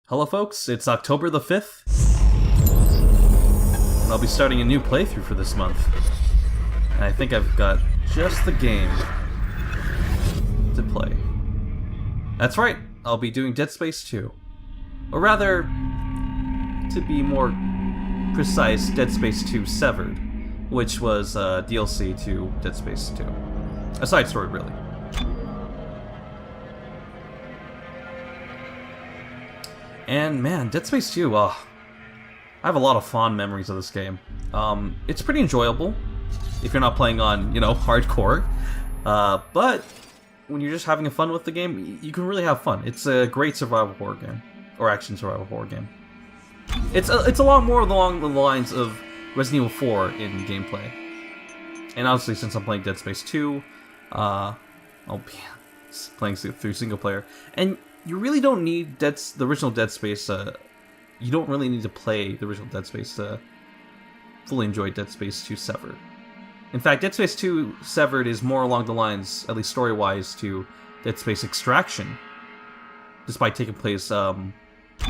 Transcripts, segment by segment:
Hello folks, it's October the 5th, and I'll be starting a new playthrough for this month. And I think I've got just the game to play. That's right, I'll be doing Dead Space 2. Or rather, to be more precise, Dead Space 2 Severed, which was DLC to Dead Space 2. A side story, really. And man, Dead Space 2, I have a lot of fond memories of this game. It's pretty enjoyable if you're not playing on, hardcore. But when you're just having fun with the game, you can really have fun. It's a great survival horror game, or action survival horror game. It's a lot more along the lines of Resident Evil 4 in gameplay. And obviously, since I'm playing Dead Space 2, I'll be playing through single player. And you really don't need the original Dead Space. You don't really need to play the original Dead Space to fully enjoy Dead Space 2 Severed. In fact, Dead Space 2 Severed is more along the lines, at least story-wise, to Dead Space Extraction, despite taking place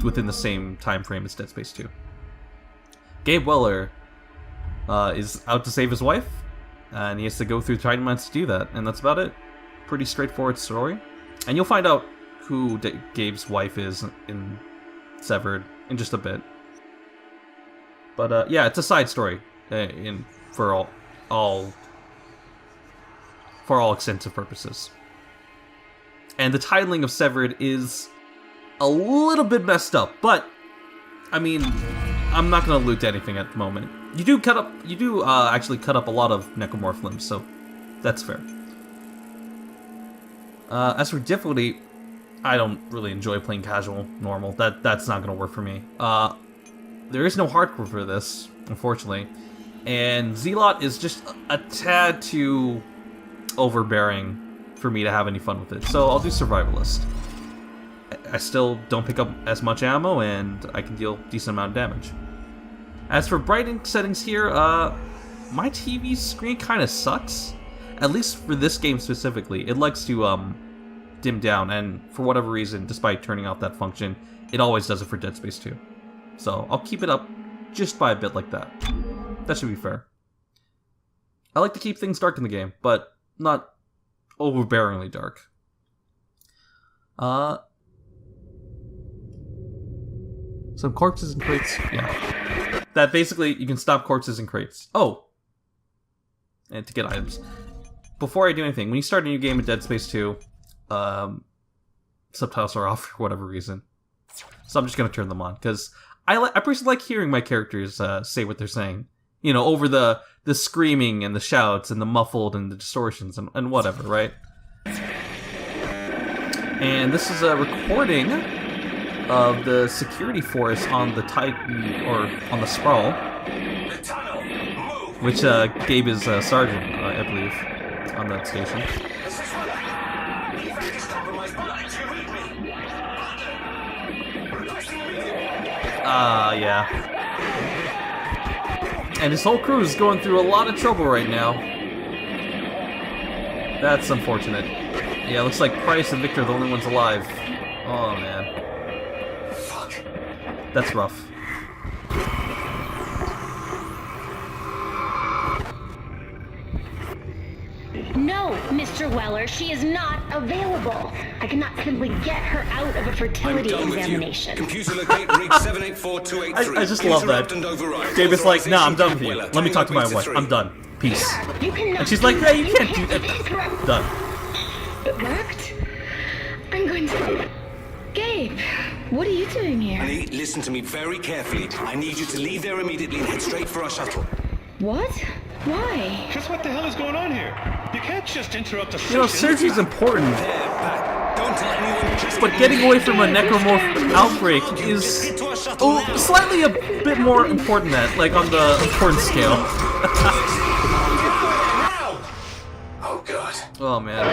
within the same time frame as Dead Space 2. Gabe Weller is out to save his wife, and he has to go through Titan Mines to do that, and that's about it. Pretty straightforward story. And you'll find out who Gabe's wife is in Severed in just a bit. But yeah, it's a side story for all extensive purposes. And the titling of Severed is a little bit messed up, but I mean, I'm not going to allude to anything at the moment. You do actually cut up a lot of Necromorph limbs, so that's fair. As for difficulty, I don't really enjoy playing casual, normal. That's not going to work for me. There is no hardcore for this, unfortunately. And Zealot is just a tad too overbearing for me to have any fun with it. So I'll do Survivalist. I still don't pick up as much ammo, and I can deal a decent amount of damage. As for brightening settings here, my TV screen kind of sucks. At least for this game specifically. It likes to dim down, and for whatever reason, despite turning off that function, it always does it for Dead Space 2. So I'll keep it up just by a bit like that. That should be fair. I like to keep things dark in the game, but not overbearingly dark. Some corpses and crates. Yeah. That basically, you can stop corpses and crates. Oh! And to get items. Before I do anything, when you start a new game in Dead Space 2, subtitles are off for whatever reason. So I'm just going to turn them on, because I personally like hearing my characters say what they're saying. You know, over the screaming and the shouts and the muffled and the distortions and whatever, right? And this is a recording of the security force on the Titan, or on the Sprawl, which Gabe is sergeant, I believe, on that station. Yeah. And his whole crew is going through a lot of trouble right now. That's unfortunate. Yeah, looks like Price and Victor are the only ones alive. Oh, man. Fuck. That's rough. No, Mr. Weller, she is not available. I cannot simply get her out of a fertility examination. Computer locate rig 784283. I just love that. Gabe is like, nah, I'm done with you. Let me talk to my wife. I'm done. Peace. And she's like, yeah, you can't do that. Done. It worked? I'm going to... Gabe, what are you doing here? Honey, listen to me very carefully. I need you to leave there immediately and head straight for our shuttle. What? Why? Just what the hell is going on here? You can't just interrupt a surgery's important. Don't tell anyone. But getting away from a Necromorph outbreak is slightly a bit more important than that, like on the importance scale. Oh god. Oh man.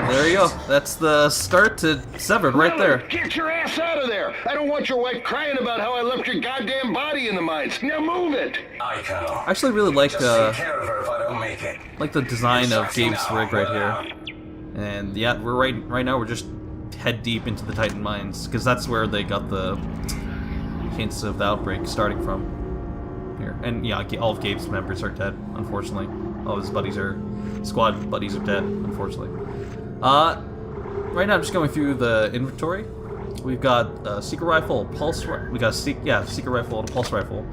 There you go. That's the start to Severed right there. Get your ass out of there! I don't want your wife crying about how I left your goddamn body in the mines. Now move it! I actually really like the design of Gabe's rig right here. And yeah, right now we're just head deep into the Titan mines, because that's where they got the hints of the outbreak starting from. Here. And yeah, all of Gabe's members are dead, unfortunately. All of his squad buddies are dead, unfortunately. Right now I'm just going through the inventory. We've got a secret rifle, a pulse rifle. We got a secret rifle and a pulse rifle.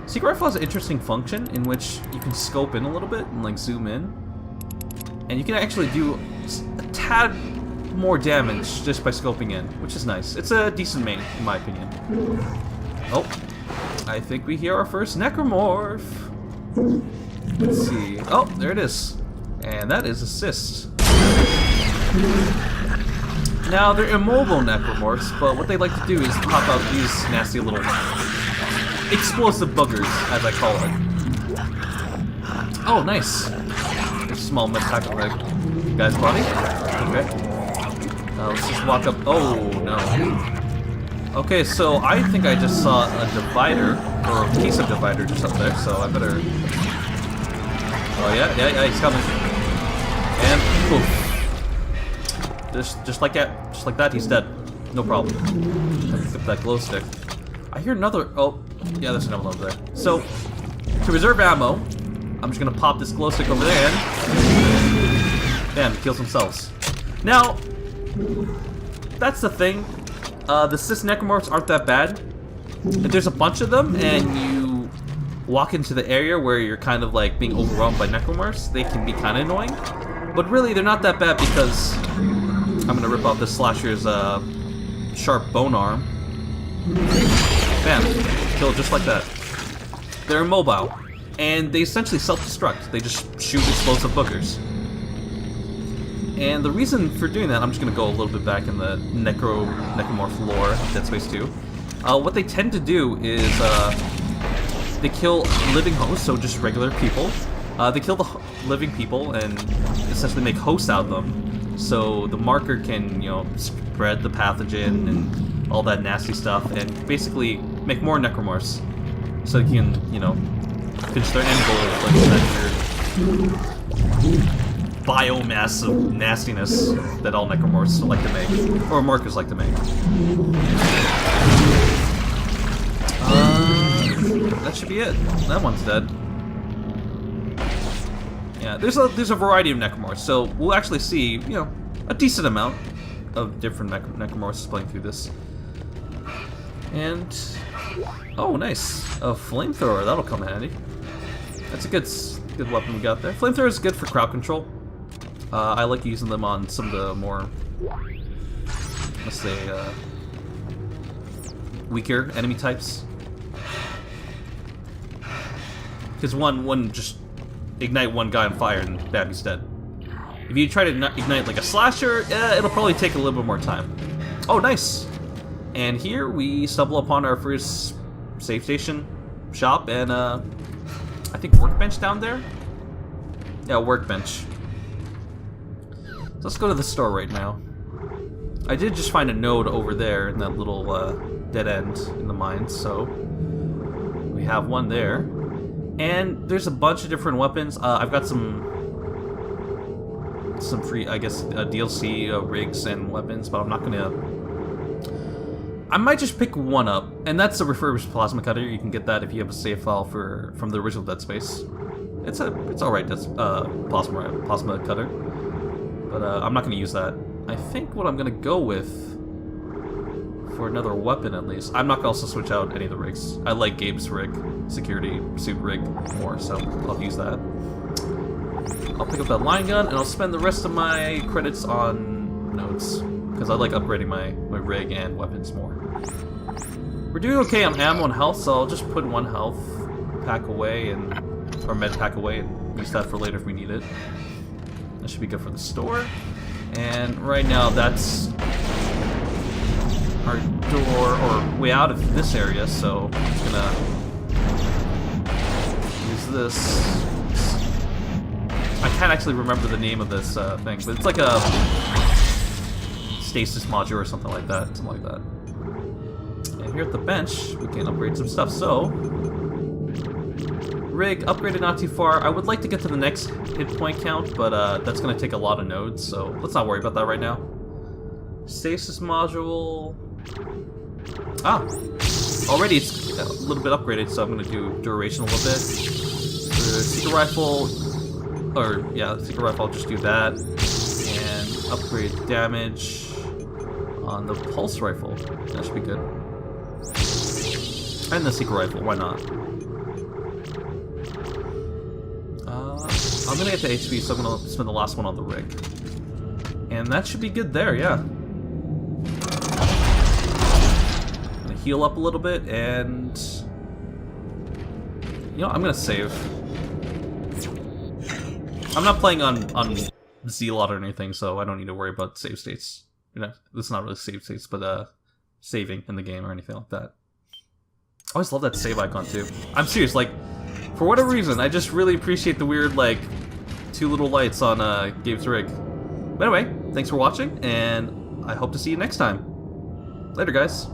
Secret rifle has an interesting function in which you can scope in a little bit and like zoom in, and you can actually do a tad more damage just by scoping in, which is nice. It's a decent main, in my opinion. Oh, I think we hear our first Necromorph. Let's see. Oh, there it is, and that is assist. Now, they're immobile Necromorphs, but what they like to do is pop out these nasty little explosive buggers, as I call it. Oh, nice. There's a small med pack on the guy's body. Okay. Let's just walk up. Oh, no. Okay, so I think I just saw a divider, or a piece of divider just up there, so I better... Oh, yeah, he's coming. And poof. Just like that, he's dead. No problem. Pick up that glow stick. I hear another. Oh, yeah, there's another one over there. So, to reserve ammo, I'm just gonna pop this glow stick over there and bam, kills themselves. Now, that's the thing. The cis necromorphs aren't that bad. If there's a bunch of them and you walk into the area where you're kind of like being overwhelmed by necromorphs, they can be kind of annoying. But really, they're not that bad because I'm gonna rip off this slasher's sharp bone arm. Bam, kill just like that. They're immobile, and they essentially self-destruct. They just shoot explosive boogers. And the reason for doing that, I'm just gonna go a little bit back in the Necromorph lore of Dead Space 2. What they tend to do is they kill living hosts, so just regular people. They kill the living people and essentially make hosts out of them. So the marker can, you know, spread the pathogen and all that nasty stuff, and basically make more necromorphs. So you can, you know, finish their end goal like that your biomass of nastiness that all necromorphs like to make, or markers like to make. That should be it. That one's dead. Yeah, there's a variety of necromorphs, so we'll actually see, you know, a decent amount of different necromorphs playing through this. And oh, nice, a flamethrower. That'll come handy. That's a good weapon we got there. Flamethrower is good for crowd control. I like using them on some of the more, let's say, weaker enemy types. Because one just ignite one guy on fire and bam, he's dead. If you try to ignite like a slasher, it'll probably take a little bit more time. Oh, nice! And here we stumble upon our first save station shop and I think workbench down there? Yeah, workbench. So let's go to the store right now. I did just find a node over there in that little dead end in the mines, so we have one there. And there's a bunch of different weapons. I've got some free, I guess, DLC rigs and weapons, but I'm not gonna. I might just pick one up, and that's a refurbished plasma cutter. You can get that if you have a save file from the original Dead Space. It's all right. That's plasma cutter, but I'm not gonna use that. I think what I'm gonna go with for another weapon, at least. I'm not gonna also switch out any of the rigs. I like Gabe's rig, security suit rig, more, so I'll use that. I'll pick up that line gun, and I'll spend the rest of my credits on nodes, because I like upgrading my rig and weapons more. We're doing okay on ammo and health, so I'll just put one health pack away, or med pack away, and use that for later if we need it. That should be good for the store. And right now, that's our door, or way out of this area, so I'm just gonna use this. I can't actually remember the name of this thing, but it's like a stasis module or something like that. And here at the bench, we can upgrade some stuff. So, rig upgraded not too far. I would like to get to the next hit point count, but that's going to take a lot of nodes, so let's not worry about that right now. Stasis module. Ah, already it's a little bit upgraded, so I'm gonna do duration a little bit. The secret rifle, or yeah, the secret rifle. I'll just do that and upgrade damage on the pulse rifle. That should be good. And the secret rifle. Why not? I'm gonna get to HP, so I'm gonna spend the last one on the rig. And that should be good there, yeah. I'm gonna heal up a little bit, and... You know, I'm gonna save. I'm not playing on Zealot or anything, so I don't need to worry about save states. You know, this is not really save states, but saving in the game or anything like that. I always love that save icon, too. I'm serious, like... For whatever reason, I just really appreciate the weird, like, 2 little lights on Gabe's rig. But anyway, thanks for watching, and I hope to see you next time. Later, guys.